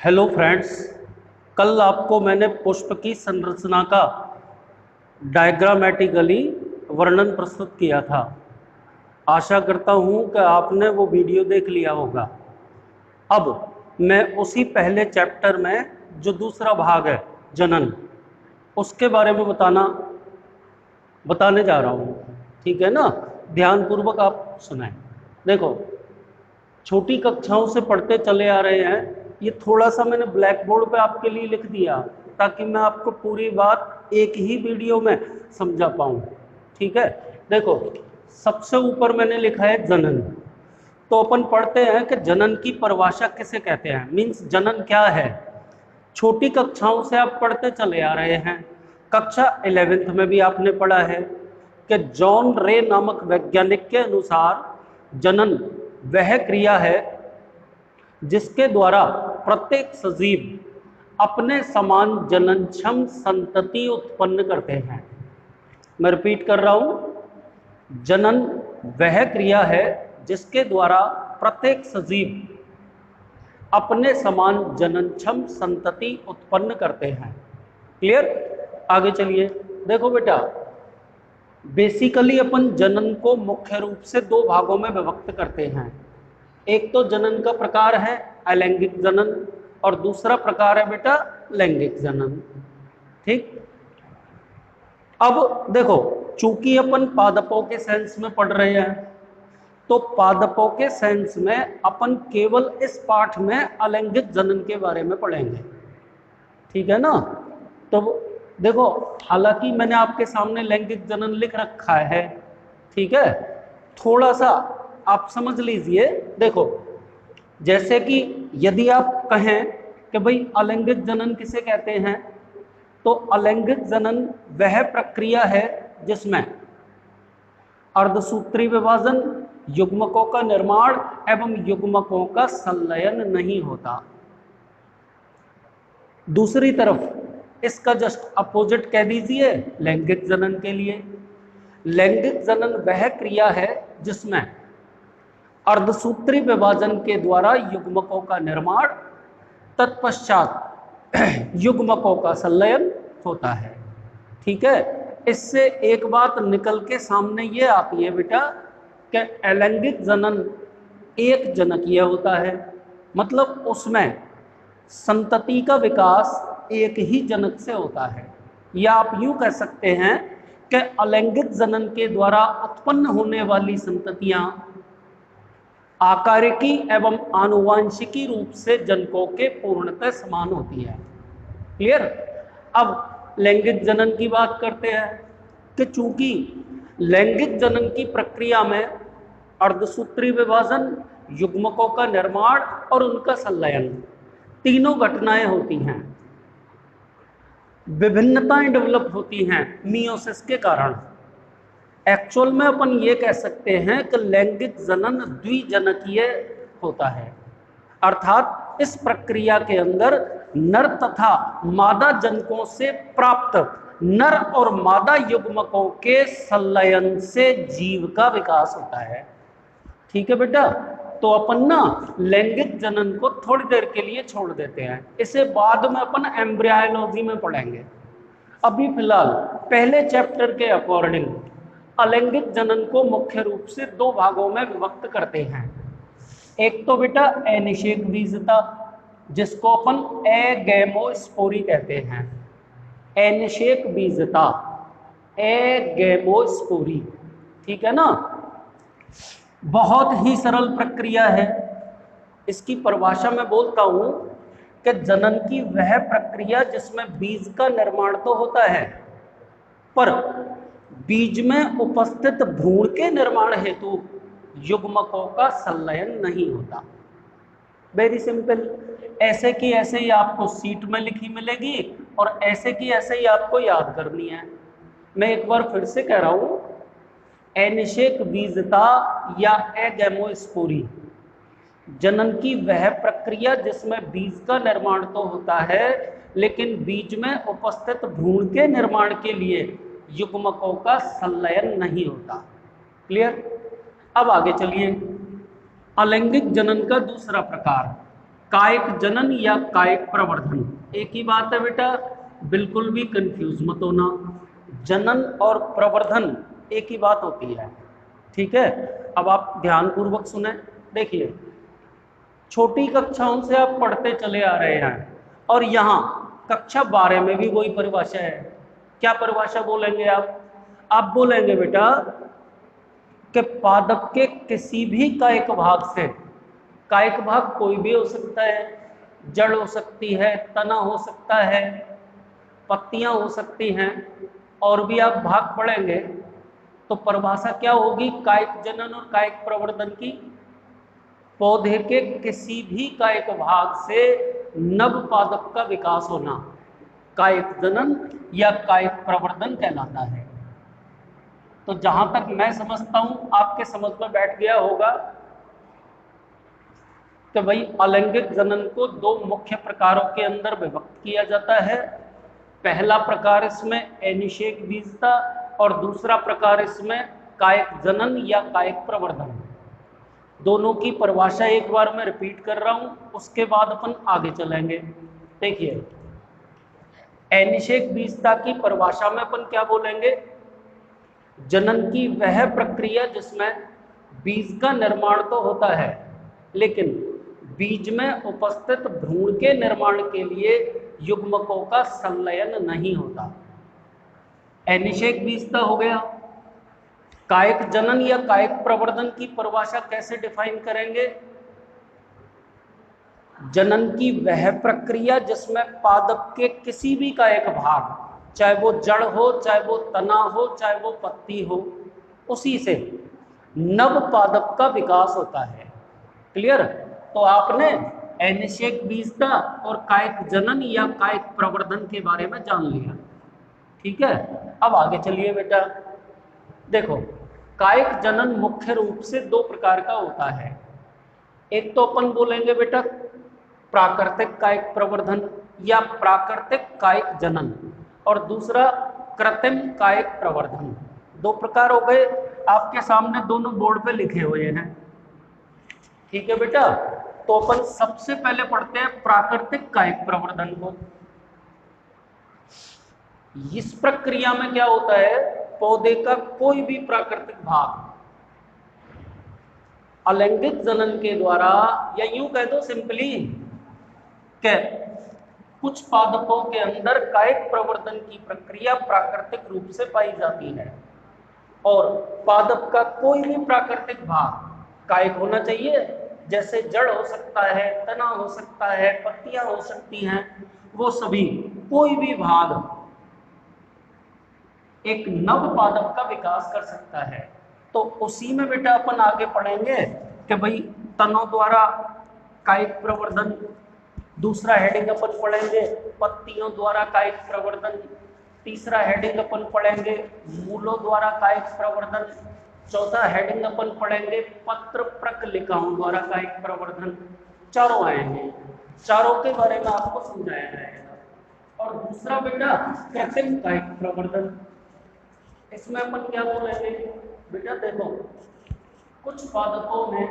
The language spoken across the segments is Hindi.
हेलो फ्रेंड्स, कल आपको मैंने पुष्प की संरचना का डायग्रामेटिकली वर्णन प्रस्तुत किया था। आशा करता हूं कि आपने वो वीडियो देख लिया होगा। अब मैं उसी पहले चैप्टर में जो दूसरा भाग है जनन, उसके बारे में बताने जा रहा हूं। ठीक है ना? ध्यानपूर्वक आप सुनाएं। देखो, छोटी कक्षाओं से पढ़ते चले आ रहे हैं। ये थोड़ा सा मैंने ब्लैक बोर्ड पे आपके लिए लिख दिया ताकि मैं आपको पूरी बात एक ही वीडियो में समझा पाऊं। ठीक है? देखो, सबसे ऊपर मैंने लिखा है जनन। तो अपन पढ़ते हैं कि जनन की परिभाषा किसे कहते हैं, मीन्स जनन क्या है। छोटी कक्षाओं से आप पढ़ते चले आ रहे हैं। कक्षा 11th में भी आपने पढ़ा है कि जॉन रे नामक वैज्ञानिक के अनुसार जनन वह क्रिया है जिसके द्वारा प्रत्येक सजीव अपने समान जननक्षम संतति उत्पन्न करते हैं। मैं रिपीट कर रहा हूं, जनन वह क्रिया है जिसके द्वारा प्रत्येक सजीव अपने समान जननक्षम संतति उत्पन्न करते हैं। क्लियर? आगे चलिए। देखो बेटा, बेसिकली अपन जनन को मुख्य रूप से दो भागों में विभक्त करते हैं। एक तो जनन का प्रकार है अलैंगिक जनन और दूसरा प्रकार है बेटा लैंगिक जनन। ठीक? अब देखो, चूंकि अपन पादपों के सेंस में पढ़ रहे हैं तो पादपों के सेंस में अपन केवल इस पाठ में अलैंगिक जनन के बारे में पढ़ेंगे। ठीक है ना? तो देखो, हालांकि मैंने आपके सामने लैंगिक जनन लिख रखा है। ठीक है? थोड़ा सा आप समझ लीजिए। देखो, जैसे कि यदि आप कहें कि भाई अलैंगिक जनन किसे कहते हैं, तो अलैंगिक जनन वह प्रक्रिया है जिसमें अर्धसूत्री विभाजन, युग्मकों का निर्माण एवं युग्मकों का संलयन नहीं होता। दूसरी तरफ इसका जस्ट अपोजिट कह दीजिए लैंगिक जनन के लिए। लैंगिक जनन वह क्रिया है जिसमें अर्धसूत्री विभाजन के द्वारा युग्मकों का निर्माण, तत्पश्चात युग्मकों का संलयन होता है। ठीक है? इससे एक बात निकल के सामने ये आती है बेटा कि अलैंगिक जनन एक जनकीय होता है, मतलब उसमें संतति का विकास एक ही जनक से होता है। या आप यूं कह सकते हैं कि अलैंगिक जनन के द्वारा उत्पन्न होने वाली संततियां आकारिकी एवं आनुवांशिकी रूप से जनकों के पूर्णतः समान होती है। क्लियर? अब लैंगिक जनन की बात करते हैं कि चूंकि लैंगिक जनन की प्रक्रिया में अर्धसूत्री विभाजन, युग्मकों का निर्माण और उनका संलयन तीनों घटनाएं होती हैं, विभिन्नताएं डेवलप होती हैं मियोसिस के कारण। एक्चुअल में अपन ये कह सकते हैं कि लैंगिक जनन द्विजनकीय होता है, अर्थात इस प्रक्रिया के अंदर नर तथा मादा जनकों से प्राप्त नर और मादा युग्मकों के संलयन से जीव का विकास होता है। ठीक है बेटा? तो अपन ना लैंगिक जनन को थोड़ी देर के लिए छोड़ देते हैं, इसे बाद में अपन एम्ब्रियोलॉजी में पढ़ेंगे। अभी फिलहाल पहले चैप्टर के अकॉर्डिंग अलैंगिक जनन को मुख्य रूप से दो भागों में विभक्त करते हैं। एक तो बेटा अनिषेक बीजता, जिसको अपन एगैमोस्पोरी कहते हैं। अनिषेक बीजता, एगैमोस्पोरी। ठीक है ना? बहुत ही सरल प्रक्रिया है। इसकी परिभाषा में बोलता हूं कि जनन की वह प्रक्रिया जिसमें बीज का निर्माण तो होता है पर बीज में उपस्थित भ्रूण के निर्माण हेतु युग्मकों का संलयन नहीं होता। Very simple. ऐसे की ऐसे ही आपको सीट में लिखी मिलेगी और ऐसे की ऐसे ही आपको याद करनी है। मैं एक बार फिर से कह रहा हूं, अनिषेक बीजता या एगैमोस्पोरी जनन की वह प्रक्रिया जिसमें बीज का निर्माण तो होता है लेकिन बीज में उपस्थित भ्रूण के निर्माण के लिए युग्मकों का संलयन नहीं होता। क्लियर? अब आगे चलिए। अलैंगिक जनन का दूसरा प्रकार कायिक जनन या कायिक प्रवर्धन एक ही बात है बेटा, बिल्कुल भी कंफ्यूज मत होना। जनन और प्रवर्धन एक ही बात होती है, ठीक है। अब आप ध्यान पूर्वक सुने। देखिए, छोटी कक्षाओं से आप पढ़ते चले आ रहे हैं और यहाँ कक्षा 12 में भी वही परिभाषा है। क्या परिभाषा बोलेंगे आप बोलेंगे बेटा कि पादप के किसी भी कायिक भाग से, कायिक भाग कोई भी हो सकता है, जड़ हो सकती है, तना हो सकता है, पत्तियां हो सकती हैं, और भी आप भाग पढ़ेंगे तो परिभाषा क्या होगी कायिक जनन और कायिक प्रवर्धन की। पौधे के किसी भी कायिक भाग से नव पादप का विकास होना कायिक जनन या कायिक प्रवर्धन कहलाता है। तो जहां तक मैं समझता हूं आपके समझ में बैठ गया होगा कि भाई अलैंगिक जनन को दो मुख्य प्रकारों के अंदर विभक्त किया जाता है। पहला प्रकार इसमें अनिषेक बीजता और दूसरा प्रकार इसमें कायिक जनन या कायिक प्रवर्धन। दोनों की परिभाषा एक बार मैं रिपीट कर रहा हूं, उसके बाद अपन आगे चलेंगे। देखिए, अनिषेक बीजता की परिभाषा में अपन क्या बोलेंगे, जनन की वह प्रक्रिया जिसमें बीज का निर्माण तो होता है लेकिन बीज में उपस्थित भ्रूण के निर्माण के लिए युग्मकों का संलयन नहीं होता। अनिषेक बीजता हो गया। कायिक जनन या कायिक प्रवर्धन की परिभाषा कैसे डिफाइन करेंगे, जनन की वह प्रक्रिया जिसमें पादप के किसी भी कायिक भाग, चाहे वो जड़ हो, चाहे वो तना हो, चाहे वो पत्ती हो, उसी से नव पादप का विकास होता है। क्लियर। तो आपने अनिषेक बीजता और कायिक जनन या कायिक प्रवर्धन के बारे में जान लिया, ठीक है। अब आगे चलिए बेटा। देखो, कायिक जनन मुख्य रूप से दो प्रकार का होता है। एक तो अपन बोलेंगे बेटा प्राकृतिक कायिक प्रवर्धन या प्राकृतिक कायिक जनन, और दूसरा कृत्रिम कायिक प्रवर्धन। दो प्रकार हो गए, आपके सामने दोनों बोर्ड पे लिखे हुए हैं, ठीक है बेटा। तो अपन सबसे पहले पढ़ते हैं प्राकृतिक कायिक प्रवर्धन को। इस प्रक्रिया में क्या होता है, पौधे का कोई भी प्राकृतिक भाग अलैंगिक जनन के द्वारा, या यूं कह दो सिंपली कि कुछ पादपों के अंदर कायिक प्रवर्धन की प्रक्रिया प्राकृतिक रूप से पाई जाती है, और पादप का कोई भी प्राकृतिक भाग कायिक होना चाहिए। जैसे जड़ हो सकता है, तना हो सकता है, पत्तियां हो सकती हैं, वो सभी कोई भी भाग एक नव पादप का विकास कर सकता है। तो उसी में बेटा अपन आगे पढ़ेंगे कि भाई तनों द्वारा कायिक प्रवर्धन, दूसरा हेडिंग अपन पढ़ेंगे पत्तियों द्वारा कायिक प्रवर्धन, तीसरा हेडिंग अपन पढ़ेंगे मूलों द्वारा कायिक प्रवर्धन, चौथा हेडिंग अपन पढ़ेंगे पत्र प्रकलिकाओं द्वारा कायिक प्रवर्धन। चारों आएंगे, चारों के बारे में आपको समझाया जाएगा। और दूसरा बेटा कृत्रिम कायिक प्रवर्धन, इसमें अपन क्या बोलेंगे बेटा, देखो कुछ पादपों में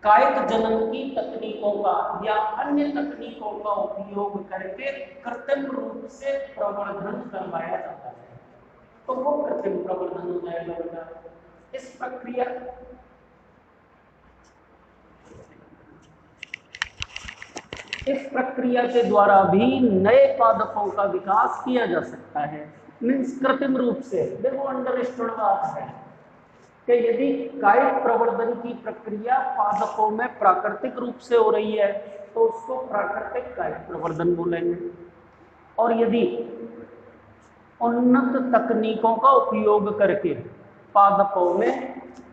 कायिक जनन की तकनीकों का या अन्य तकनीकों का उपयोग करके कृत्रिम रूप से प्रवर्धन करवाया जाता है, तो वो कृत्रिम प्रवर्धन हो जाएगा बेटा। इस प्रक्रिया के द्वारा भी नए पादपों का विकास किया जा सकता है, मीन्स कृत्रिम रूप से। देखो अंडरस्टूड बात है कि यदि कायिक प्रवर्धन की प्रक्रिया पादपों में प्राकृतिक रूप से हो रही है तो उसको प्राकृतिक कायिक प्रवर्धन बोलेंगे, और यदि उन्नत तकनीकों का उपयोग करके पादपों में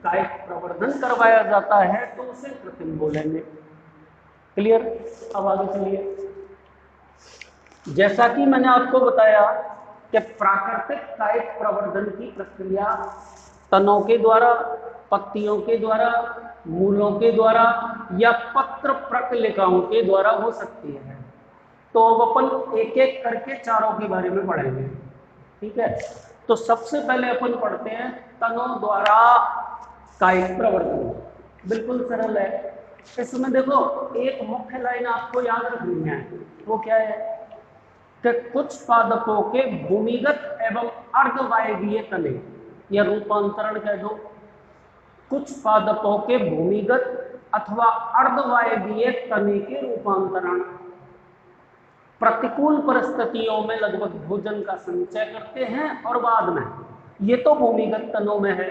कायिक प्रवर्धन करवाया जाता है तो उसे कृत्रिम बोलेंगे। क्लियर। अब आगे चलिए। जैसा कि मैंने आपको बताया कि प्राकृतिक कायिक प्रवर्धन की प्रक्रिया तनों के द्वारा, पत्तियों के द्वारा, मूलों के द्वारा या पत्र प्रकलिकाओं के द्वारा हो सकती है। तो अब अपन एक एक करके चारों के बारे में पढ़ेंगे, ठीक है। तो सबसे पहले अपन पढ़ते हैं तनों द्वारा कायिक प्रवर्धन, बिल्कुल सरल है। इसमें देखो एक मुख्य लाइन आपको याद रखनी है, वो क्या है कि कुछ पादपों के भूमिगत एवं अर्धवायवीय तने, या रूपांतरण कह दो, कुछ पादपों के भूमिगत अथवा अर्धवायवीय तने के रूपांतरण प्रतिकूल परिस्थितियों में लगभग भोजन का संचय करते हैं और बाद में, ये तो भूमिगत तनों में है,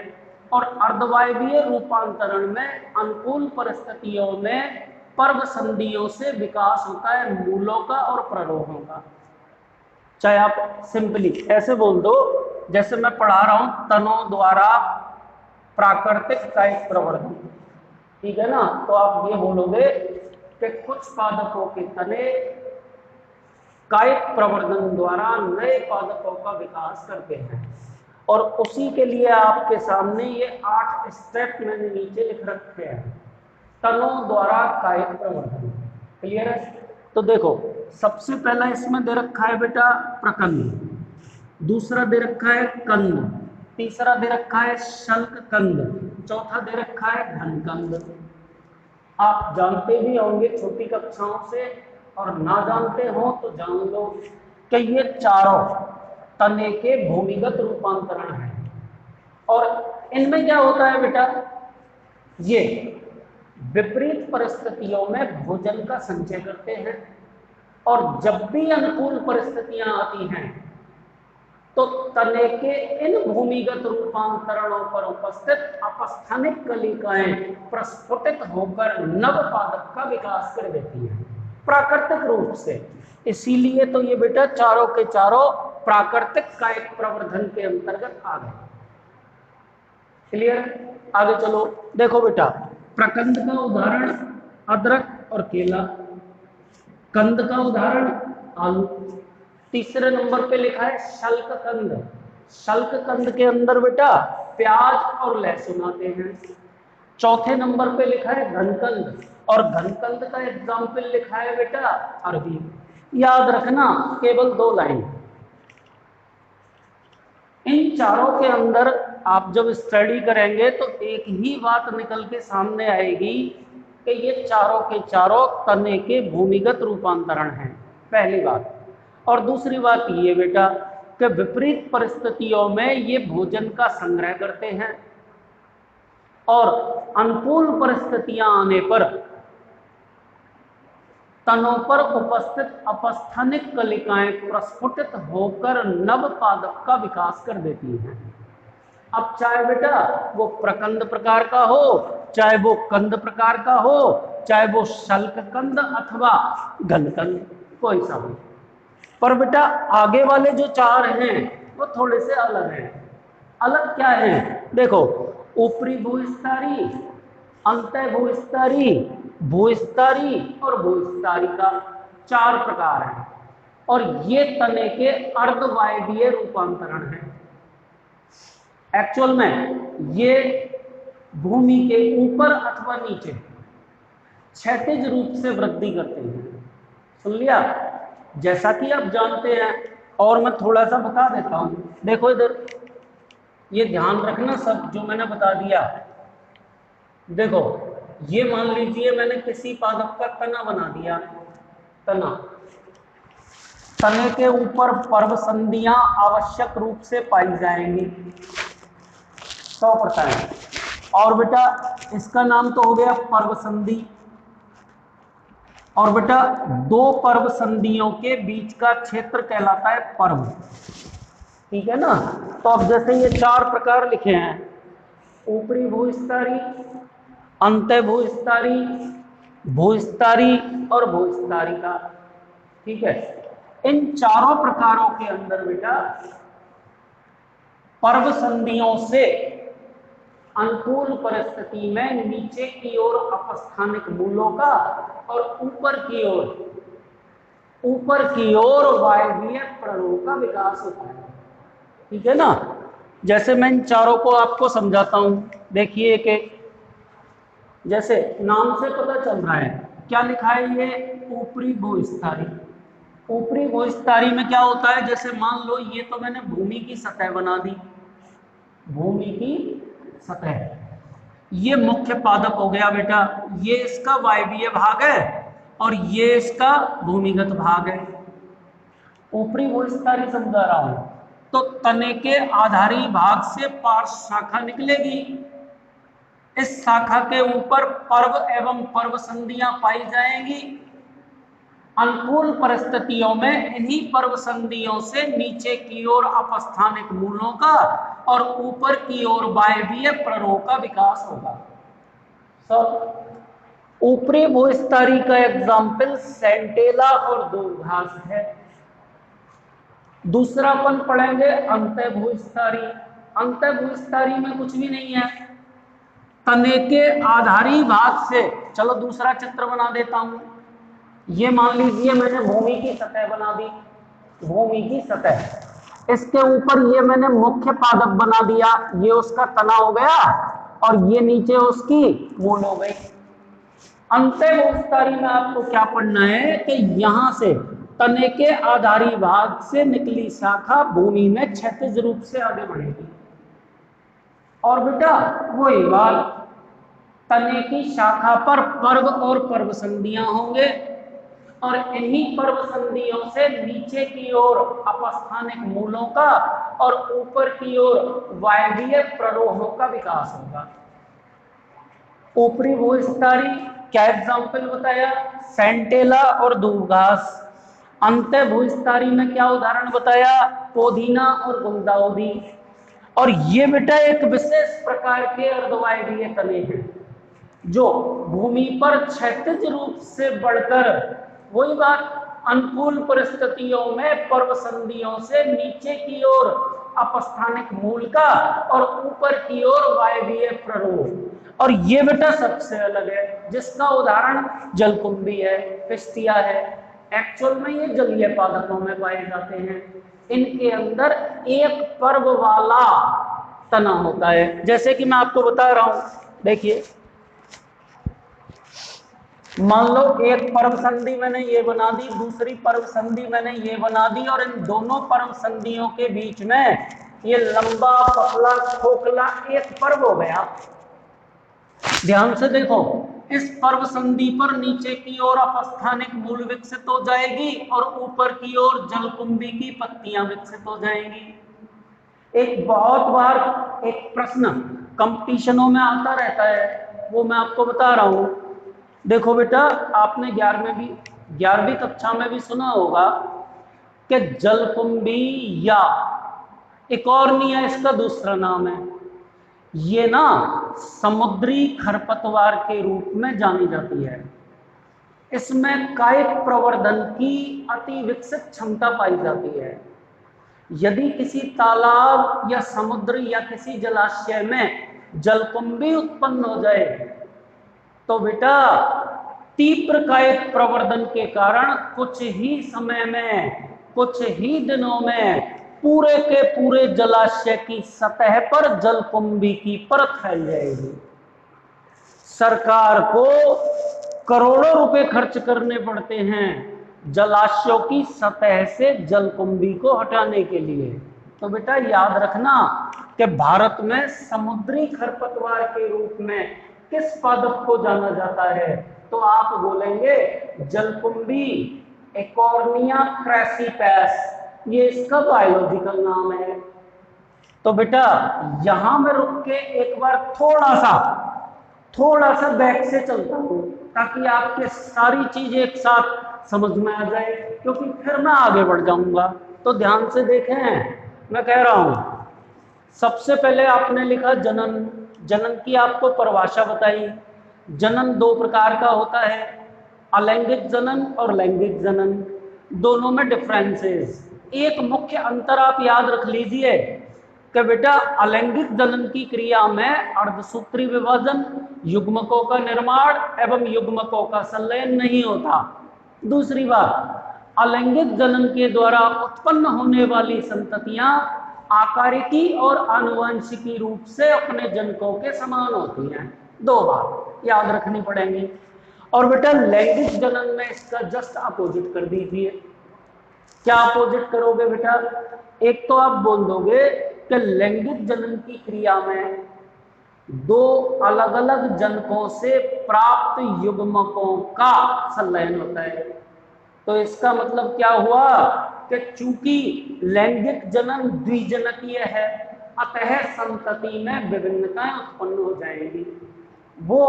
और अर्धवायवीय रूपांतरण में अनुकूल परिस्थितियों में पर्व संधियों से विकास होता है मूलों का और प्ररोहों का। चाहे आप सिंपली ऐसे बोल दो जैसे मैं पढ़ा रहा हूं, तनों द्वारा प्राकृतिक कायिक प्रवर्धन, ठीक है ना। तो आप ये बोलोगे कि कुछ पादपों के तने कायिक प्रवर्धन द्वारा नए पादपों का विकास करते हैं, और उसी के लिए आपके सामने ये 8 स्टेप मैंने नीचे लिख रखे हैं, तनों द्वारा कायिक प्रवर्धन। क्लियर है? तो देखो सबसे पहला इसमें दे रखा है बेटा प्रकंद, दूसरा दे रखा है कंद, तीसरा दे रखा है शल्क कंद, चौथा दे रखा है घनकंद। आप जानते भी होंगे छोटी कक्षाओं से, और ना जानते हो तो जान लो कि ये चारों तने के भूमिगत रूपांतरण है। और इनमें क्या होता है बेटा, ये विपरीत परिस्थितियों में भोजन का संचय करते हैं, और जब भी अनुकूल परिस्थितियां आती हैं तो तने के इन भूमिगत रूपांतरणों पर उपस्थित अपस्थानिक कलिकाएं प्रस्फुटित होकर नव पादप का विकास कर देती हैं प्राकृतिक रूप से। इसीलिए तो ये बेटा चारों के चारों प्राकृतिक कायिक प्रवर्धन के अंतर्गत आ गए। क्लियर? आगे चलो, देखो बेटा प्रकंद का उदाहरण अदरक और केला, कंद का उदाहरण आलू, तीसरे नंबर पे लिखा है शल्क कंद। शल्क कंद के अंदर बेटा प्याज और लहसुन आते हैं। चौथे नंबर पे लिखा है घनकंद, और घनकंद का एग्जाम्पल लिखा है बेटा अरबी। याद रखना केवल 2 लाइन, इन चारों के अंदर आप जब स्टडी करेंगे तो एक ही बात निकल के सामने आएगी कि ये चारों के चारों तने के भूमिगत रूपांतरण हैं, पहली बात। और दूसरी बात ये बेटा कि विपरीत परिस्थितियों में ये भोजन का संग्रह करते हैं, और अनुकूल परिस्थितियां आने पर तनों पर उपस्थित अपस्थानिक कलिकाएं प्रस्फुटित होकर नव पादप का विकास कर देती हैं। अब चाहे बेटा वो प्रकंद प्रकार का हो, चाहे वो कंद प्रकार का हो, चाहे वो शल्क कंद अथवा घनकंद, कोई सा भी, पर बेटा आगे वाले जो 4 हैं वो थोड़े से अलग हैं। अलग क्या है? देखो ऊपरी भूस्तरी, अंतः भूस्तरी, भूस्तरी और भूस्तरी का 4 प्रकार हैं, और ये तने के अर्धवायवीय रूपांतरण हैं। एक्चुअल में ये भूमि के ऊपर अथवा नीचे क्षैतिज रूप से वृद्धि करते हैं। सुन लिया? जैसा कि आप जानते हैं, और मैं थोड़ा सा बता देता हूं, देखो इधर, ये ध्यान रखना सब जो मैंने बता दिया। देखो ये मान लीजिए मैंने किसी पादप का तना बना दिया, तना, तने के ऊपर पर्व संधियां आवश्यक रूप से पाई जाएंगी 100%। और बेटा इसका नाम तो हो गया पर्व संधि, और बेटा 2 पर्व संधियों के बीच का क्षेत्र कहलाता है पर्व, ठीक है ना। तो अब जैसे ये 4 प्रकार लिखे हैं, ऊपरी भूस्तरी, अंतः भूस्तरी, भूस्तरी और भूस्तरी का, ठीक है। इन चारों प्रकारों के अंदर बेटा पर्व संधियों से अनुकूल परिस्थिति में नीचे की ओर अपस्थानिक मूलों का, और ऊपर की ओर वायवीय प्ररोह का विकास होता है, ठीक है ना। जैसे मैं इन चारों को आपको समझाता हूं, देखिए कि जैसे नाम से पता चल रहा है, क्या लिखा है ये ऊपरी भूस्तरी। ऊपरी भूस्तरी में क्या होता है, जैसे मान लो ये तो मैंने भूमि की सतह बना दी, भूमि की सतह, ये मुख्य पादप हो गया बेटा, ये इसका वायवीय भाग है और ये इसका भूमिगत भाग है। ऊपरी भूविस्तारी समझा रहा हूं, तो तने के आधारी भाग से पार्श्व शाखा निकलेगी। इस शाखा के ऊपर पर्व एवं पर्व संधियां पाई जाएंगी। अनुकूल परिस्थितियों में इन्हीं पर्व संधियों से नीचे की ओर अपस्थानिक मूलों का और ऊपर की ओर वायवीय प्ररोह का विकास होगा। सब ऊपरी भूविस्तारी का एग्जाम्पल सेंटेला और दूरघास है। दूसरा अपन पढ़ेंगे अंतः भूविस्तारी। अंतः भूविस्तारी में कुछ भी नहीं है, तने के आधारी भाग से, चलो दूसरा चित्र बना देता हूं। ये मान लीजिए मैंने भूमि की सतह बना दी, भूमि की सतह, इसके ऊपर ये मैंने मुख्य पादप बना दिया, ये उसका तना हो गया और ये नीचे उसकी मूल हो गई। अंतः भूविस्तारी में आपको क्या पढ़ना है कि यहां से तने के आधारी भाग से निकली शाखा भूमि में क्षैतिज रूप से आगे बढ़ेगी। और बेटा वही बात, तने की शाखा पर पर्व और पर्व संधियां होंगे और इन्हीं पर्व संधियों से नीचे की ओर अपस्थानिक मूलों का और ऊपर की ओर वायवीय प्ररोहों का विकास होगा। ऊपरी भूविस्तारी क्या एग्जाम्पल बताया, सेंटेला और दूरघास। अंतः भूविस्तारी में क्या उदाहरण बताया, पोधीना और गुलदाउदी। और ये बेटा एक विशेष प्रकार के अर्धवायवीय तने हैं जो भूमि पर क्षैतिज रूप से बढ़कर, वही बात, अनुकूल परिस्थितियों में पर्व संधियों से नीचे की ओर अपस्थानिक मूल का और ऊपर की ओर वायवीय प्ररोह। और ये बेटा सबसे अलग है, जिसका उदाहरण जलकुंभी है, पिस्तिया है। एक्चुअल में ये जलीय पादपों में पाए जाते हैं। इनके अंदर एक पर्व वाला तना होता है। जैसे कि मैं आपको बता रहा हूं, देखिए मान लो एक पर्व संधि मैंने ये बना दी, दूसरी पर्व संधि मैंने ये बना दी, और इन दोनों पर्व संधियों के बीच में ये लंबा पतला खोखला एक पर्व हो गया। ध्यान से देखो, इस पर्व संधि पर नीचे की ओर अपस्थानिक मूल विकसित हो जाएगी और ऊपर की ओर जलकुंभी की पत्तियां विकसित हो जाएंगी। एक बहुत बार एक प्रश्न कंपटीशनों में आता रहता है, वो मैं आपको बता रहा हूं। देखो बेटा, आपने 11वीं कक्षा में भी सुना होगा कि जलकुंभी या इकॉर्निया इसका दूसरा नाम है, ये ना समुद्री खरपतवार के रूप में जानी जाती है। इसमें कायिक प्रवर्धन की अति विकसित क्षमता पाई जाती है। यदि किसी तालाब या समुद्र या किसी जलाशय में जलकुंभी उत्पन्न हो जाए तो बेटा तीव्र कायिक प्रवर्धन के कारण कुछ ही समय में, कुछ ही दिनों में पूरे के पूरे जलाशय की सतह पर जलकुंभी की परत फैल जाएगी। सरकार को करोड़ों रुपए खर्च करने पड़ते हैं जलाशयों की सतह से जलकुंभी को हटाने के लिए। तो बेटा याद रखना कि भारत में समुद्री खरपतवार के रूप में किस पादप को जाना जाता है, तो आप बोलेंगे जलकुंभी, इकॉर्निया क्रेसीपेस, ये इसका बायोलॉजिकल नाम है। तो बेटा यहां में रुक के एक बार थोड़ा सा बैक से चलता हूं ताकि आपके सारी चीजें एक साथ समझ में आ जाए, क्योंकि फिर मैं आगे बढ़ जाऊंगा। तो ध्यान से देखें, मैं कह रहा हूं सबसे पहले आपने लिखा जनन। जनन की आपको परिभाषा बताई। जनन दो प्रकार का होता है, अलैंगिक जनन और लैंगिक जनन। दोनों में डिफरेंसेस, एक मुख्य अंतर आप याद रख लीजिए कि बेटा अलैंगिक जनन की क्रिया में अर्धसूत्री विभाजन, युग्मकों का निर्माण एवं युग्मकों का संलयन नहीं होता। दूसरी बात, अलैंगिक जनन के द्वारा उत्पन्न होने वाली संततियां आकारिकी और आनुवंशिकी रूप से अपने जनकों के समान होती हैं। दो बात याद रखनी पड़ेंगी। और बेटा लैंगिक जनन में इसका जस्ट अपोजिट कर दीजिए। क्या अपोजिट करोगे बेटा? एक तो आप बोल दोगे कि लैंगिक जनन की क्रिया में दो अलग अलग जनकों से प्राप्त युग्मकों का संलयन होता है। तो इसका मतलब क्या हुआ कि चूंकि लैंगिक जनन द्विजनकीय है, अतः संतति में विभिन्नताएं उत्पन्न हो जाएंगी, वो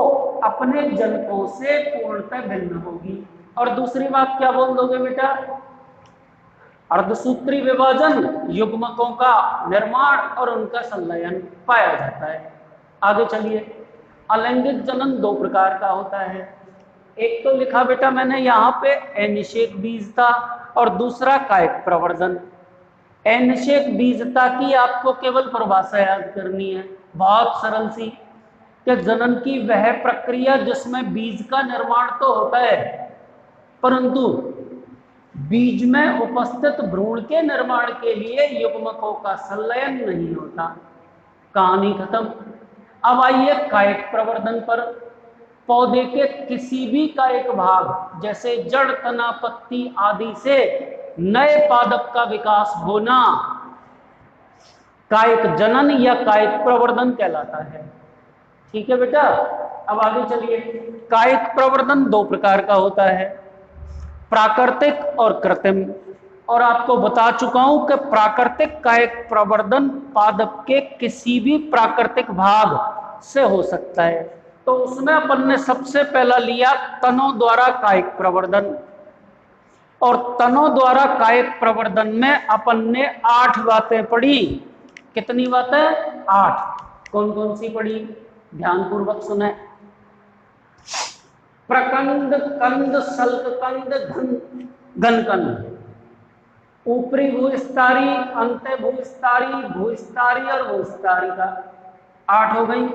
अपने जनकों से पूर्णतः भिन्न होगी। और दूसरी बात क्या बोल दोगे बेटा? अर्धसूत्री विभाजन, युग्मकों का निर्माण और उनका संलयन पाया जाता है। आगे चलिए। अलैंगिक जनन दो प्रकार का होता है। एक तो लिखा बेटा मैंने यहाँ पे अनिषेक बीजता, और दूसरा कायिक प्रवर्धन। अनिषेक बीजता की आपको केवल परिभाषा याद करनी है, बहुत सरल सी, कि जनन की वह प्रक्रिया जिसमें बीज का निर्माण तो होता है, परंतु बीज में उपस्थित भ्रूण के निर्माण के लिए युग्मकों का संलयन नहीं होता। कहानी खत्म। अब आइए कायिक प्रवर्धन पर। पौधे के किसी भी कायिक भाग जैसे जड़, तना, पत्ती आदि से नए पादप का विकास होना कायिक जनन या कायिक प्रवर्धन कहलाता है। ठीक है बेटा, अब आगे चलिए। कायिक प्रवर्धन दो प्रकार का होता है, प्राकृतिक और कृत्रिम। और आपको बता चुका हूं कि प्राकृतिक कायिक प्रवर्धन पादप के किसी भी प्राकृतिक भाग से हो सकता है। तो उसमें अपन ने सबसे पहला लिया तनों द्वारा कायिक प्रवर्धन। और तनों द्वारा कायिक प्रवर्धन में अपन ने 8 बातें पढ़ी। कितनी बातें? 8। कौन कौन सी पढ़ी? ध्यानपूर्वक सुने। प्रकंद, कंद, सल्ककंद, घनकंद, ऊपरी भूस्तरी, अंत भूस्तरी, भूस्तरी और भूस्तरी का 8 हो गई।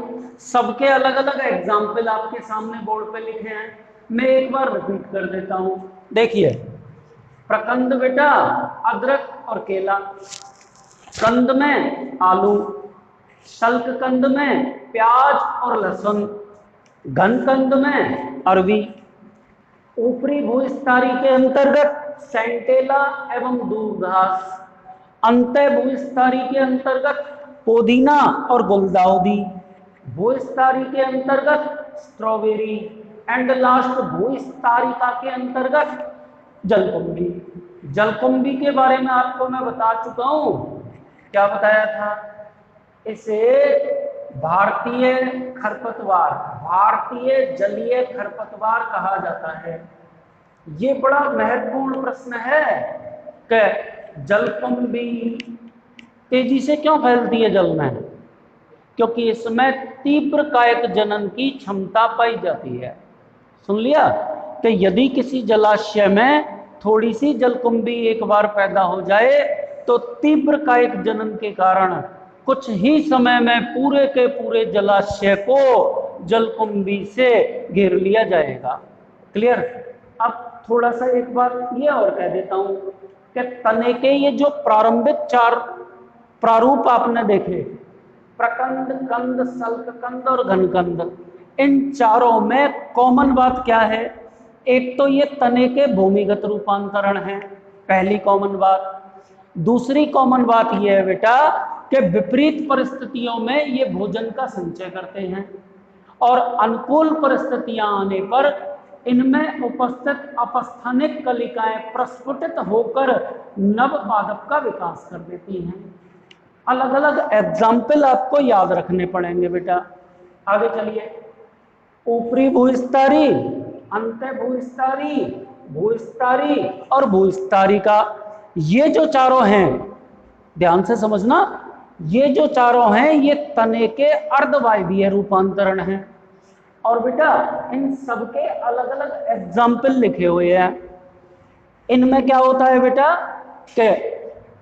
सबके अलग अलग एग्जाम्पल आपके सामने बोर्ड पे लिखे हैं, मैं एक बार रिपीट कर देता हूं। देखिए, प्रकंद बेटा अदरक और केला, कंद में आलू, शल्ककंद में प्याज और लहसुन, घनकंद में अरवी, ऊपरी भूस्तरी के अंतर्गत सेंटेला एवं दूब घास, अंत्य भूस्तरी के अंतर्गत पुदीना और गुलदाउदी, भूस्तरी के अंतर्गत स्ट्रॉबेरी, एंड लास्ट भूस्तरिका के अंतर्गत जलकुंभी। जलकुंभी के बारे में आपको मैं बता चुका हूं। क्या बताया था? इसे भारतीय खरपतवार, भारतीय जलीय खरपतवार कहा जाता है। ये बड़ा महत्वपूर्ण प्रश्न है कि जलकुंभी तेजी से क्यों फैलती है जल में? क्योंकि इसमें तीव्र कायिक जनन की क्षमता पाई जाती है। सुन लिया कि यदि किसी जलाशय में थोड़ी सी जलकुंभी एक बार पैदा हो जाए तो तीव्र कायिक जनन के कारण कुछ ही समय में पूरे के पूरे जलाशय को जलकुंभी से घेर लिया जाएगा। क्लियर? अब थोड़ा सा एक बार ये और कह देता हूं कि तने के ये जो प्रारंभिक 4 प्रारूप आपने देखे, प्रकंद, कंद, सल्ककंद और घनकंद, इन चारों में कॉमन बात क्या है? एक तो ये तने के भूमिगत रूपांतरण है, पहली कॉमन बात। दूसरी कॉमन बात यह है बेटा कि विपरीत परिस्थितियों में ये भोजन का संचय करते हैं, और अनुकूल परिस्थितियां आने पर इनमें उपस्थित अपस्थानिक कलिकाएं प्रस्फुटित होकर नव पादप का विकास कर देती हैं। अलग अलग एग्जाम्पल आपको याद रखने पड़ेंगे बेटा। आगे चलिए। ऊपरी भूस्तरी, अंत्य भूस्तरी, भूस्तरी और भूस्तरी का, ये जो चारों हैं, ध्यान से समझना, ये जो चारों हैं ये तने के अर्धवायवीय रूपांतरण हैं। और बेटा इन सबके अलग अलग एग्जाम्पल लिखे हुए हैं। इनमें क्या होता है बेटा कि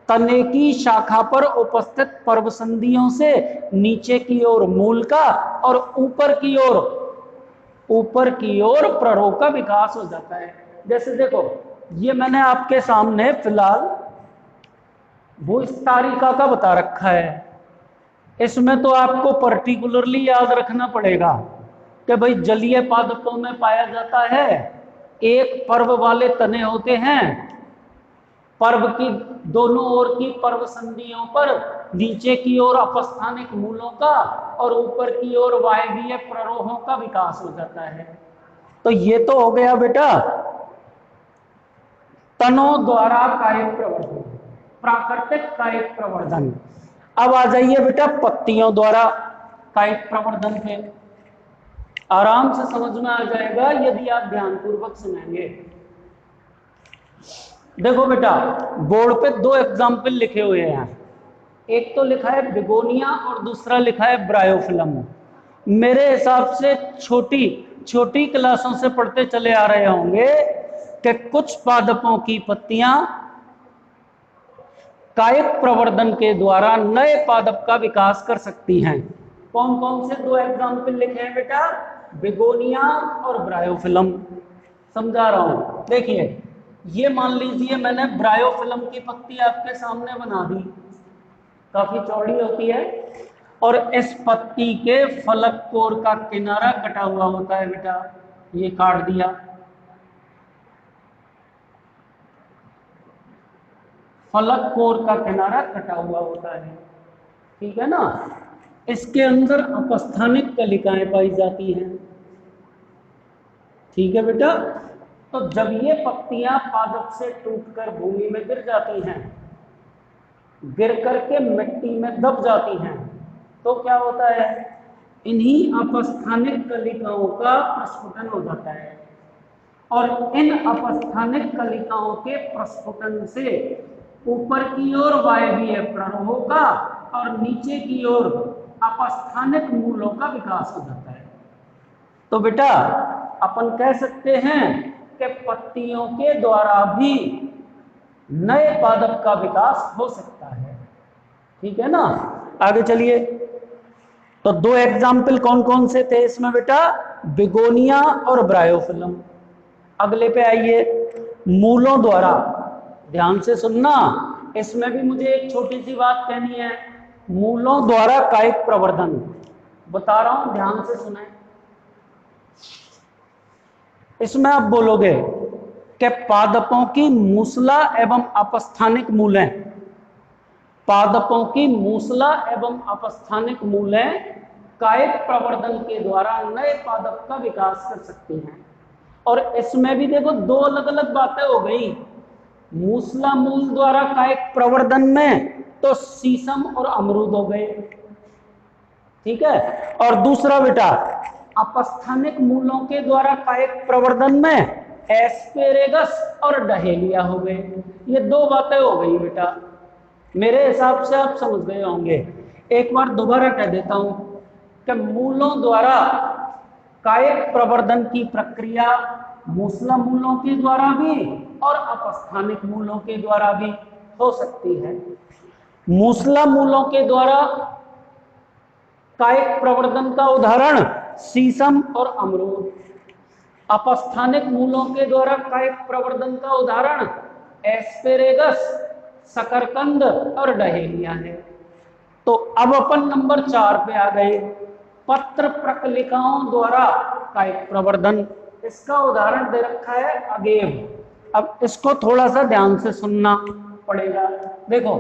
तने की शाखा पर उपस्थित पर्वसंधियों से नीचे की ओर मूल का और ऊपर की ओर प्ररोह का विकास हो जाता है। जैसे देखो, ये मैंने आपके सामने फिलहाल भूस्तरिका का बता रखा है। इसमें तो आपको पर्टिकुलरली याद रखना पड़ेगा कि भाई जलीय पादपों में पाया जाता है, एक पर्व वाले तने होते हैं पर्व की दोनों ओर की पर्व संधियों पर नीचे की ओर अपस्थानिक मूलों का और ऊपर की ओर वायवीय प्ररोहों का विकास हो जाता है। तो ये तो हो गया बेटा तनों द्वारा कायिक प्रवर्धन, प्राकृतिक कायिक प्रवर्धन। अब आ जाइए बेटा पत्तियों द्वारा कायिक प्रवर्धन पे। आराम से समझ में आ जाएगा यदि आप ध्यानपूर्वक सुनेंगे। देखो बेटा बोर्ड पे दो एग्जाम्पल लिखे हुए हैं, एक तो लिखा है बिगोनिया और दूसरा लिखा है ब्रायोफिलम। मेरे हिसाब से छोटी छोटी क्लासों से पढ़ते चले आ रहे होंगे कि कुछ पादपों की पत्तियां कायिक प्रवर्धन के द्वारा नए पादप का विकास कर सकती हैं। कौन कौन से दो एग्जाम्पल लिखे हैं बेटा? बिगोनिया और ब्रायोफिलम। समझा रहा हूं, देखिए ये मान लीजिए मैंने ब्रायोफिलम की पत्ती आपके सामने बना दी, काफी चौड़ी होती है और इस पत्ती के फलक कोर का किनारा कटा हुआ होता है बेटा, ये काट दिया। फलक कोर का किनारा कटा हुआ होता है, ठीक है ना। इसके अंदर अपस्थानिक कलिकाएं पाई जाती हैं, ठीक है बेटा। तो जब ये पत्तियां पादप से टूटकर भूमि में गिर जाती हैं, गिर करके मिट्टी में दब जाती हैं, तो क्या होता है? इन्हीं अपस्थानिक कलिकाओं का प्रस्फुटन हो जाता है और इन अपस्थानिक कलिकाओं के प्रस्फुटन से ऊपर की ओर वायवीय प्ररोहों का और नीचे की ओर अपस्थानिक मूलों का विकास हो जाता है। तो बेटा अपन कह सकते हैं कि पत्तियों के द्वारा भी नए पादप का विकास हो सकता है, ठीक है ना। आगे चलिए, तो दो एग्जाम्पल कौन कौन से थे इसमें बेटा? बिगोनिया और ब्रायोफिलम। अगले पे आइए, मूलों द्वारा। ध्यान से सुनना, इसमें भी मुझे एक छोटी सी बात कहनी है। मूलों द्वारा कायिक प्रवर्धन बता रहा हूं, ध्यान से सुने। इसमें आप बोलोगे कि पादपों की मूसला एवं अपस्थानिक मूलें, पादपों की मूसला एवं अपस्थानिक मूलें कायिक प्रवर्धन के द्वारा नए पादप का विकास कर सकती हैं। और इसमें भी देखो दो अलग अलग बातें हो गई। मूसला मूल द्वारा कायिक प्रवर्धन में तो शीशम और अमरूद हो गए, ठीक है। और दूसरा बेटा अपस्थानिक मूलों के द्वारा कायिक प्रवर्धन में एस्पेरेगस और डहेलिया हो गए। ये दो बातें हो गई बेटा, मेरे हिसाब से आप समझ गए होंगे। एक बार दोबारा कह देता हूं कि मूलों द्वारा कायिक प्रवर्धन की प्रक्रिया मूसला मूलों के द्वारा भी और अपस्थानिक मूलों के द्वारा भी हो सकती है। मूसला मूलों के द्वारा कायिक प्रवर्धन का उदाहरण शीशम और अमरूद, अपस्थानिक मूलों के द्वारा कायिक प्रवर्धन का उदाहरण एस्पेरेगस, शकरकंद और डहेलिया है। तो अब अपन नंबर 4 पे आ गए, पत्र प्रकलिकाओं द्वारा कायिक प्रवर्धन। इसका उदाहरण दे रखा है अगेव। अब इसको थोड़ा सा ध्यान से सुनना पड़ेगा। देखो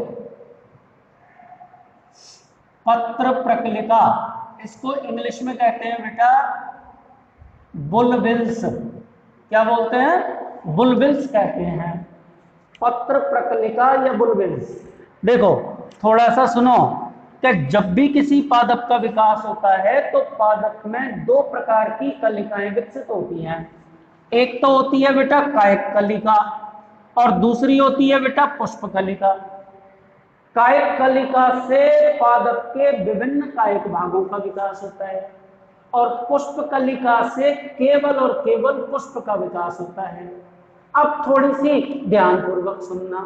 पत्र प्रकलिका, इसको इंग्लिश में कहते हैं बेटा बुलबिल्स। क्या बोलते हैं? बुलबिल्स कहते हैं, पत्र प्रकलिका या बुलबिल्स। देखो थोड़ा सा सुनो कि जब भी किसी पादप का विकास होता है तो पादप में दो प्रकार की कलिकाएं विकसित होती हैं। एक तो होती है बेटा कायिक कलिका और दूसरी होती है बेटा पुष्प कलिका। कायिक कलिका से पादप के विभिन्न कायिक भागों का विकास होता है और पुष्प कलिका से केवल और केवल पुष्प का विकास होता है। अब थोड़ी सी ध्यानपूर्वक सुनना।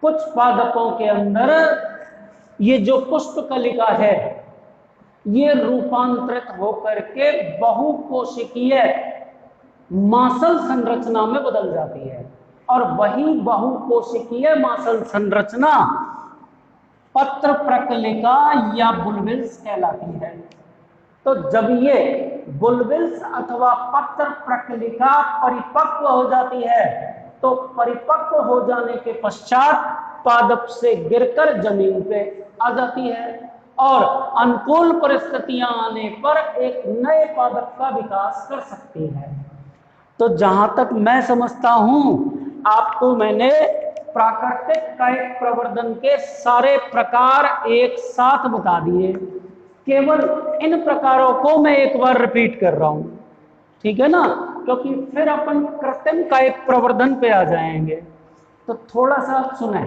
कुछ पादपों के अंदर ये जो पुष्प कलिका है ये रूपांतरित होकर के बहुकोशिकीय मासल संरचना में बदल जाती है और वही बहुकोशिकीय मासल संरचना पत्र प्रकलिका या बुलबिल्स कहलाती है। तो जब ये बुलबिल्स अथवा पत्र प्रकलिका परिपक्व हो जाती है तो परिपक्व हो जाने के पश्चात पादप से गिरकर जमीन पे आ जाती है और अनुकूल परिस्थितियां आने पर एक नए पादप का विकास कर सकती है। तो जहां तक मैं समझता हूं, आपको मैंने प्राकृतिक कायिक प्रवर्धन के सारे प्रकार एक साथ बता दिए। केवल इन प्रकारों को मैं एक बार रिपीट कर रहा हूं, ठीक है ना, क्योंकि फिर अपन कृत्रिम कायिक प्रवर्धन पे आ जाएंगे। तो थोड़ा सा आप सुने।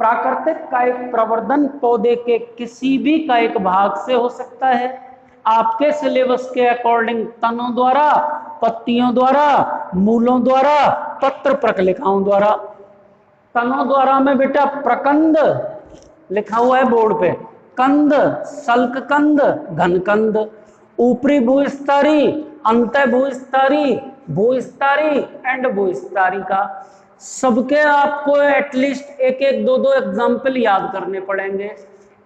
प्राकृतिक कायिक प्रवर्धन पौधे के किसी भी कायिक भाग से हो सकता है, आपके सिलेबस के अकॉर्डिंग तनों द्वारा, पत्तियों द्वारा, मूलों द्वारा, पत्र प्रकलिकाओं द्वारा। तनों द्वारा में बेटा प्रकंद लिखा हुआ है बोर्ड पे, कंद, सल्क कंद, घन कंद, ऊपरी भूस्तरी, अंत भूस्तरी, भूस्तरी एंड भूस्तरी का। सबके आपको एटलीस्ट एक एक दो दो एग्जाम्पल याद करने पड़ेंगे।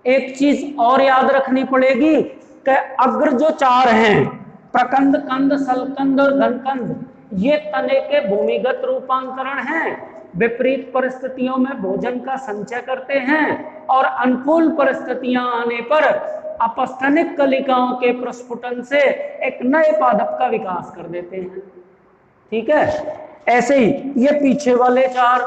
एक चीज और याद रखनी पड़ेगी कि अग्र जो चार हैं, प्रकंद, कंद, सलकंद और घनकंद, ये तने के भूमिगत रूपांतरण हैं। विपरीत परिस्थितियों में भोजन का संचय करते हैं और अनुकूल परिस्थितियां आने पर अपस्थनिक कलिकाओं के प्रस्फुटन से एक नए पादप का विकास कर देते हैं। ठीक है, ऐसे ही ये पीछे वाले चार,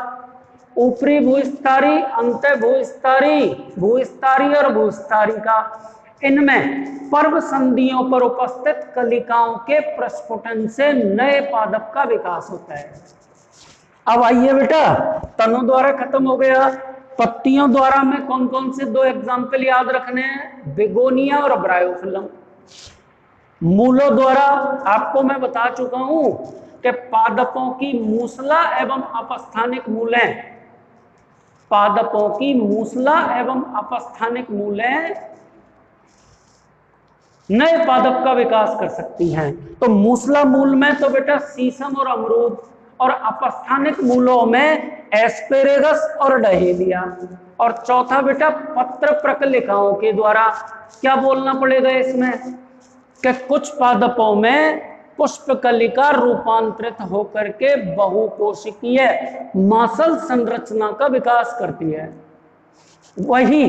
ऊपरी भूस्तरी, अंत भूस्तरी, भूस्तरी और भूस्तरी का, इनमें पर्व संधियों पर उपस्थित कलिकाओं के प्रस्फुटन से नए पादप का विकास होता है। अब आइए बेटा, तनों द्वारा खत्म हो गया, पत्तियों द्वारा में कौन कौन से दो एग्जाम्पल याद रखने हैं, बेगोनिया और ब्रायोफिलम। मूलों द्वारा आपको मैं बता चुका हूं कि पादपों की मूसला एवं अपस्थानिक मूलें, पादपों की मूसला एवं अपस्थानिक मूलें नए पादप का विकास कर सकती हैं। तो मूसला मूल में तो बेटा शीशम और अमरूद, और अपस्थानिक मूलों में एस्पेरेगस और डहेलिया। और चौथा बेटा पत्र प्रकलिकाओं के द्वारा। क्या बोलना पड़ेगा इसमें कि कुछ पादपों में पुष्पकलिका रूपांतरित होकर के बहुकोशिकीय मासल संरचना का विकास करती है। वही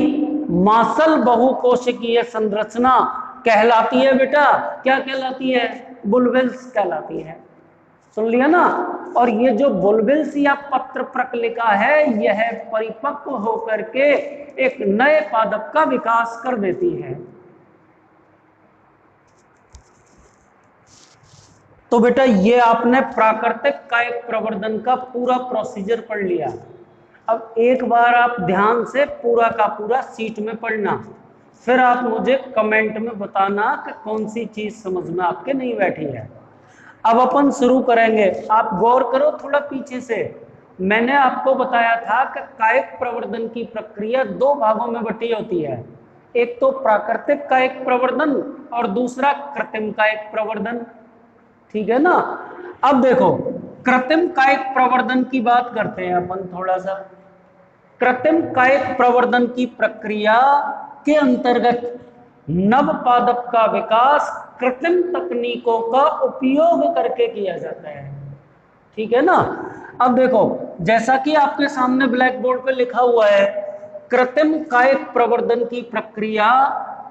मासल बहुकोशिकीय संरचना कहलाती है बेटा, क्या कहलाती है, बुलबिल्स कहलाती है। सुन लिया ना। और ये जो बुलबिल्स या पत्र प्रकलिका है, यह परिपक्व होकर के एक नए पादप का विकास कर देती है। तो बेटा ये आपने प्राकृतिक कायिक प्रवर्धन का पूरा प्रोसीजर पढ़ लिया। अब एक बार आप ध्यान से पूरा का पूरा सीट में पढ़ना, फिर आप मुझे कमेंट में बताना कि कौन सी चीज समझ में आपके नहीं बैठी है। अब अपन शुरू करेंगे। आप गौर करो थोड़ा पीछे से। मैंने आपको बताया था कि कायिक प्रवर्धन की प्रक्रिया दो भागों में बटी होती है, एक तो प्राकृतिक कायिक प्रवर्धन और दूसरा कृत्रिम कायिक प्रवर्धन। ठीक है ना। अब देखो कृत्रिम कायिक प्रवर्धन की बात करते हैं अपन थोड़ा सा। कृत्रिम कायिक प्रवर्धन की प्रक्रिया के अंतर्गत नव पादप का विकास कृत्रिम तकनीकों का उपयोग करके किया जाता है। ठीक है ना। अब देखो जैसा कि आपके सामने ब्लैक बोर्ड पे लिखा हुआ है, कृत्रिम कायिक प्रवर्धन की प्रक्रिया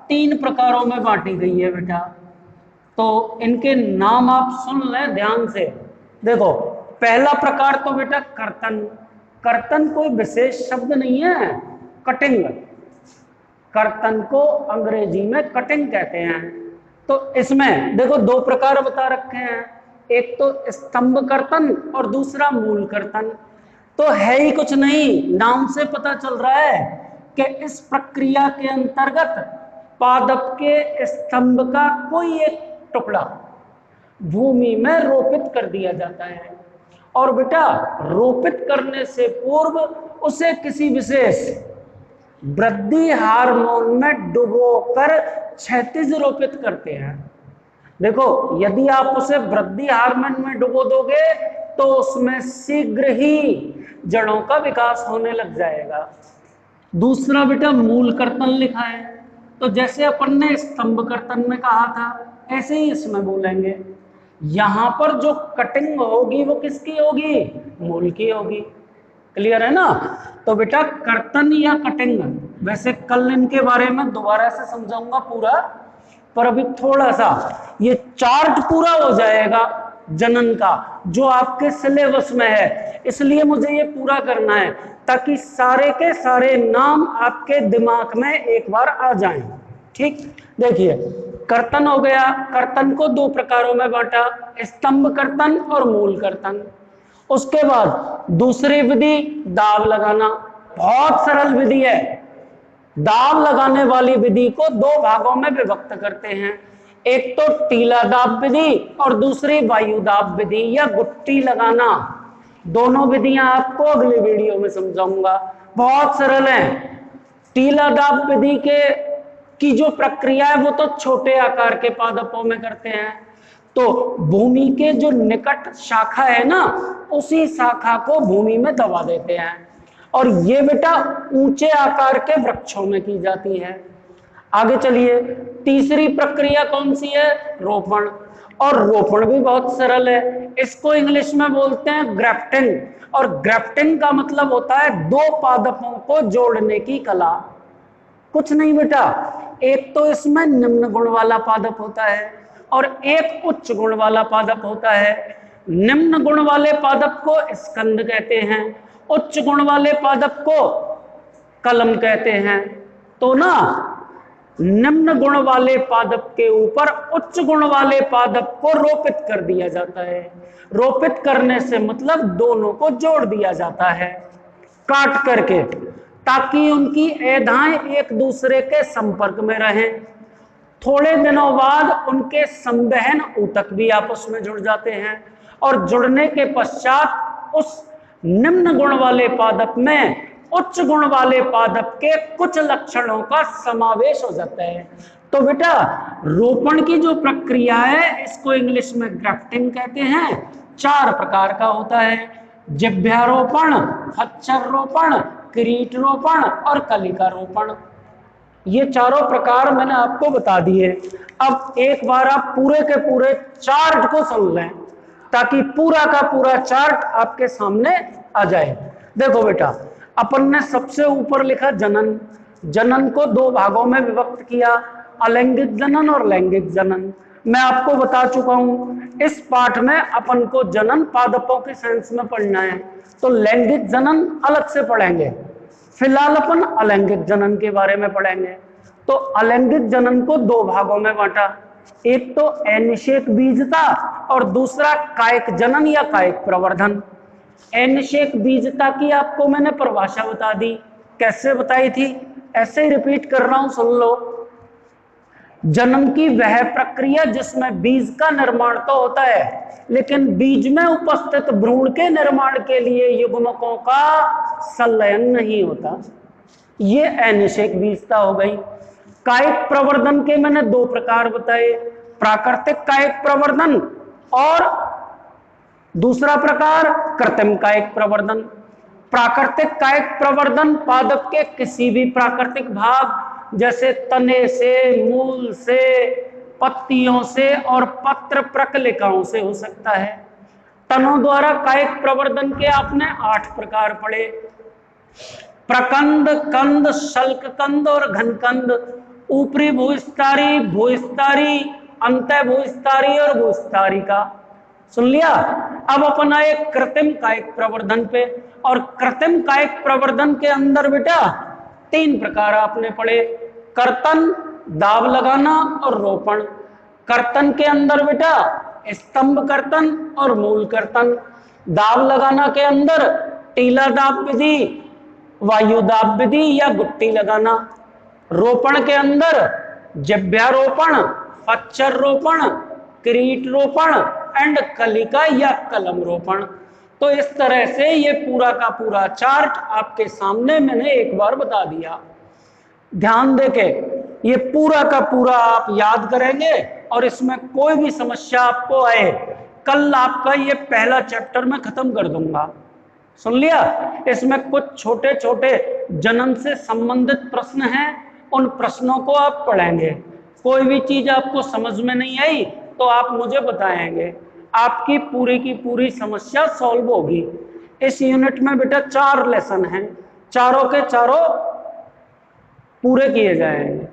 तीन प्रकारों में बांटी गई है बेटा। तो इनके नाम आप सुन लें ध्यान से। देखो पहला प्रकार तो बेटा कर्तन। कर्तन कोई विशेष शब्द नहीं है, कटिंग। कर्तन को अंग्रेजी में कटिंग कहते हैं। तो इसमें देखो दो प्रकार बता रखे हैं, एक तो स्तंभ कर्तन और दूसरा मूल कर्तन। तो है ही कुछ नहीं, नाम से पता चल रहा है कि इस प्रक्रिया के अंतर्गत पादप के स्तंभ का कोई एक टुकड़ा भूमि में रोपित कर दिया जाता है, और बेटा रोपित करने से पूर्व उसे किसी विशेष वृद्धि हार्मोन में डुबोकर क्षैतिज रोपित करते हैं। देखो यदि आप उसे वृद्धि हार्मोन में डुबो दोगे तो उसमें शीघ्र ही जड़ों का विकास होने लग जाएगा। दूसरा बेटा मूल कर्तन लिखा है, तो जैसे अपन ने स्तंभ कर्तन में कहा था ऐसे ही इसमें बोलेंगे। यहां पर जो कटिंग होगी वो किसकी होगी? मूल की होगी। क्लियर है ना? तो बेटा कर्तन या कटिंग, वैसे कल इनके बारे में दोबारा से समझाऊंगा पूरा, पर अभी थोड़ा सा ये चार्ट पूरा हो जाएगा जनन का जो आपके सिलेबस में है, इसलिए मुझे ये पूरा करना है ताकि सारे के सारे नाम आपके दिमाग में एक बार आ जाएं। ठीक, देखिए कर्तन हो गया, कर्तन को दो प्रकारों में बांटा, स्तंभ कर्तन और मूल कर्तन। उसके बाद दूसरी विधि दाब लगाना, बहुत सरल विधि है। दाब लगाने वाली विधि को दो भागों में विभक्त करते हैं, एक तो टीला दाब विधि और दूसरी वायु दाब विधि या गुट्टी लगाना। दोनों विधियां आपको अगले वीडियो में समझाऊंगा, बहुत सरल है। टीला दाब विधि की जो प्रक्रिया है वो तो छोटे आकार के पादपों में करते हैं, तो भूमि के जो निकट शाखा है ना उसी शाखा को भूमि में दबा देते हैं, और ये बेटा ऊंचे आकार के वृक्षों में की जाती है। आगे चलिए, तीसरी प्रक्रिया कौन सी है? रोपण। और रोपण भी बहुत सरल है, इसको इंग्लिश में बोलते हैं ग्राफ्टिंग, और ग्राफ्टिंग का मतलब होता है दो पादपों को जोड़ने की कला। कुछ नहीं बेटा, एक तो इसमें निम्न गुण वाला पादप होता है और एक उच्च गुण वाला पादप होता है। निम्न गुण वाले पादप को स्कंद कहते हैं, उच्च गुण वाले पादप को कलम कहते हैं। तो ना निम्न गुण वाले पादप के ऊपर उच्च गुण वाले पादप को रोपित कर दिया जाता है। रोपित करने से मतलब दोनों को जोड़ दिया जाता है काट करके, ताकि उनकी एधाएं एक दूसरे के संपर्क में रहें। थोड़े दिनों बाद उनके संवहन ऊतक भी आपस में जुड़ जाते हैं, और जुड़ने के पश्चात उस निम्न गुण वाले पादप में उच्च गुण वाले पादप के कुछ लक्षणों का समावेश हो जाता है। तो बेटा रोपण की जो प्रक्रिया है इसको इंग्लिश में ग्राफ्टिंग कहते हैं। 4 प्रकार का होता है, जिभ्यारोपण, खच्चर रोपण, किरीट रोपण और कलिका रोपण। ये चारों प्रकार मैंने आपको बता दिए। अब एक बार आप पूरे के पूरे चार्ट को सुन लें ताकि पूरा का पूरा चार्ट आपके सामने आ जाए। देखो बेटा, अपन ने सबसे ऊपर लिखा जनन। जनन को दो भागों में विभक्त किया, अलैंगिक जनन और लैंगिक जनन। मैं आपको बता चुका हूं, इस पाठ में अपन को जनन पादपों के सेंस में पढ़ना है, तो लैंगिक जनन अलग से पढ़ेंगे। फिलहाल अपन अलैंगिक जनन के बारे में पढ़ेंगे। तो अलैंगिक जनन को दो भागों में बांटा, एक तो अनिषेक बीजता और दूसरा कायिक जनन या कायिक प्रवर्धन। अनिषेक बीजता की आपको मैंने परिभाषा बता दी, कैसे बताई थी, ऐसे ही रिपीट कर रहा हूं, सुन लो। जन्म की वह प्रक्रिया जिसमें बीज का निर्माण तो होता है, लेकिन बीज में उपस्थित भ्रूण के निर्माण के लिए युग्मकों का संलयन नहीं होता, ये अनिषेक बीजता हो गई। कायिक प्रवर्धन के मैंने 2 प्रकार बताए, प्राकृतिक कायिक प्रवर्धन और दूसरा प्रकार कृत्रिम कायिक प्रवर्धन। प्राकृतिक कायिक प्रवर्धन पादप के किसी भी प्राकृतिक भाग जैसे तने से, मूल से, पत्तियों से और पत्र प्रकलिकाओं से हो सकता है। तनों द्वारा कायिक प्रवर्धन के आपने 8 प्रकार पढ़े, प्रकंद, कंद, शल्क कंद और घनकंद, ऊपरी भूस्तरी, भूस्तरी, अंत भूस्तरी और भूस्तरी का। सुन लिया? अब अपन आए कृत्रिम कायिक प्रवर्धन पे, और कृत्रिम कायिक प्रवर्धन के अंदर बेटा 3 प्रकार आपने पढ़े, कर्तन, दाब लगाना और रोपण। कर्तन के अंदर बेटा स्तंभ कर्तन और मूल कर्तन। दाब लगाना के अंदर टीला दाब विधि, वायु दाब विधि या गुट्टी लगाना। रोपण के अंदर जिभ्यारोपण, पच्चर रोपण, किरीट रोपण एंड कलिका या कलम रोपण। तो इस तरह से ये पूरा का पूरा चार्ट आपके सामने मैंने एक बार बता दिया। ध्यान देके ये पूरा का पूरा आप याद करेंगे, और इसमें कोई भी समस्या आपको आए कल आपका ये पहला चैप्टर मैं खत्म कर दूंगा। सुन लिया? इसमें कुछ छोटे छोटे जनन से संबंधित प्रश्न हैं, उन प्रश्नों को आप पढ़ेंगे। कोई भी चीज आपको समझ में नहीं आई तो आप मुझे बताएंगे, आपकी पूरी की पूरी समस्या सॉल्व होगी। इस यूनिट में बेटा 4 लेसन हैं, चारों के चारों पूरे किए जाएंगे।